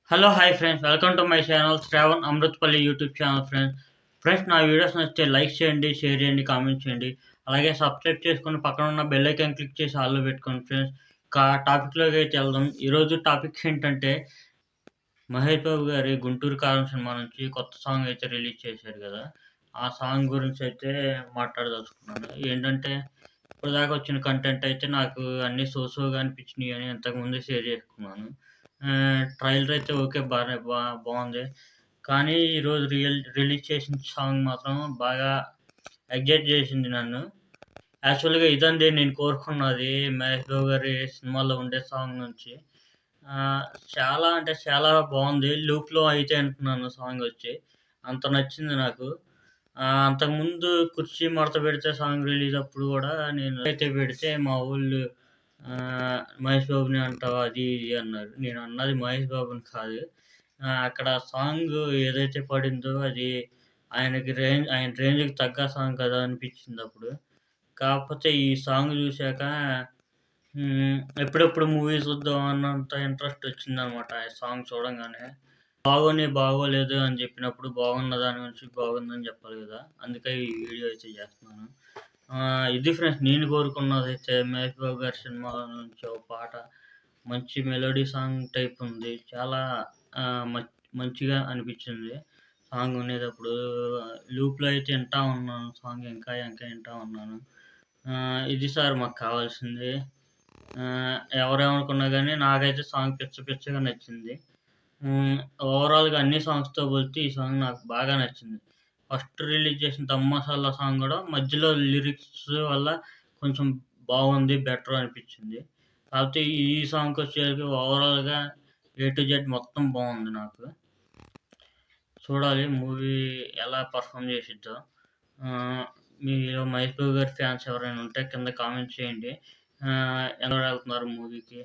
Hello hi friends welcome to my channel Shravan Amrutpalli YouTube channel friends. నా videos నచ్చితే like చేయండి, share చేయండి, comment చేయండి. అలాగే సబ్స్క్రైబ్ చేసుకొని పక్కన ఉన్న బెల్ ఐకాన్ క్లిక్ చేసి ఆల్లో పెట్టుకోండి ఫ్రెండ్స్. టాపిక్లోకి అయితే వెళ్దాం. ఈరోజు టాపిక్ ఏంటంటే మహేష్ బాబు గారి 'గుంటూరు కారం' సినిమా నుంచి కొత్త సాంగ్ అయితే రిలీజ్ చేశారు కదా! ఆ సాంగ్ గురించి అయితే మాట్లాడదలుచుకున్నాను. ఏంటంటే ఇప్పటిదాకా వచ్చిన కంటెంట్ అయితే నాకు అన్నీ సోగా అనిపించినాయి అని ఇంతకుముందే షేర్ చేసుకున్నాను. ట్రైలర్ అయితే ఓకే బావుంది. కానీ ఈరోజు రిలీజ్ చేసిన సాంగ్ మాత్రం బాగా ఎక్సైట్ చేసింది నన్ను. యాక్చువల్‌గా ఇదండి నేను కోరుకున్నది 'మహేష్ బాబు' గారి సినిమాలో ఉండే సాంగ్ నుంచి. చాలా అంటే చాలా బావుంది. లూప్‌లో అయితే అంటున్నాను సాంగొచ్చి. అంత నచ్చింది నాకు. అంతకుముందు 'కుర్చీ మడత పెడితే' సాంగ్ రిలీజ్ అప్పుడు గూడా నేను అయితే పెడితే మా వోళ్ళు 'మహేష్ బాబుని అంటావా' అది ఇది అన్నారు. నేను అన్నది మహేష్ బాబుని కాదు. అక్కడ సాంగ్ ఏదైతే పడిందో అది ఆయన రేంజ్‌కి తగ్గ సాంగ్ కదా అనిపించిందప్పుడు. కాకపోతే ఈ సాంగ్ చూసాక ఎప్పుడెప్పుడు మూవీ చూద్దాం అన్నంత ఇంట్రెస్ట్ వచ్చిందనమాట ఆ సాంగ్ చూడంగానే. బాగోలేదు అని చెప్పినప్పుడు బాగున్న దాని గురించి బాగుందని చెప్పాలి కదా! అందుకే ఈ వీడియో అయితే చేస్తున్నాను. ఇది ఫ్రెండ్స్ నేను కోరుకున్నదైతే 'మహేష్ బాబు' గారి సినిమాలో నుంచి ఒక పాట మంచి మెలోడీ సాంగ్ టైప్ ఉంది. చాలా ఆహ్, మ మంచిగా అనిపించింది. సాంగ్ వినేటప్పుడు లూప్‌లో అయితే వింటా ఉన్నాను సాంగ్ ఇంకా వింటా ఉన్నాను. ఇది సార్ మాకు కావాల్సింది. ఎవరేమనుకున్నా గాని నాకైతే సాంగ్ పిచ్చగా నచ్చింది. హ్మ్. ఓవరాల్‌గా అన్ని సాంగ్స్‌తో పోలిస్తే ఈ సాంగ్ నాకు బాగా నచ్చింది. ఫస్ట్ రిలీజ్ చేసిన 'దమ్ మసాలా' సాంగ్ గూడా మధ్యలో లిరిక్స్ వల్ల కొంచెం బాగుంది, బెటర్ అనిపించింది. కాకపోతే ఈ సాంగ్‌కొచ్చేసరికి ఓవరాల్‌గా ఏ టు జెడ్ మొత్తం బావుంది నాకు. చూడాలి మూవీ ఎలా పెర్ఫార్మ్ చేసిద్దో. మీలో మహేష్ బాబు గారి ఫ్యాన్స్ ఎవరైనా ఉంటే కింద కామెంట్ చేయండి. ఎవరు వెళ్తున్నారు మూవీకి?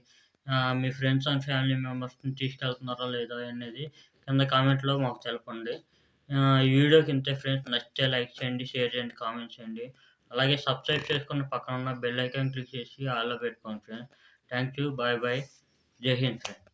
మీ ఫ్రెండ్స్ అండ్ ఫ్యామిలీ మెంబర్స్‌ని తీసుకెళ్తున్నారా లేదా అనేది కింద కామెంట్‌లో మాకు తెలపండి. ఈ వీడియోకి ఇంతే ఫ్రెండ్స్. నచ్చితే లైక్ చేయండి, షేర్ చేయండి, కామెంట్ చేయండి. అలాగే సబ్స్క్రైబ్ చేసుకొని పక్కన ఉన్న బెల్ ఐకాన్ క్లిక్ చేసి ఆల్‌లో పెట్టుకోండి ఫ్రెండ్స్. Thank you. బాయ్. జై హింద్ ఫ్రెండ్స్.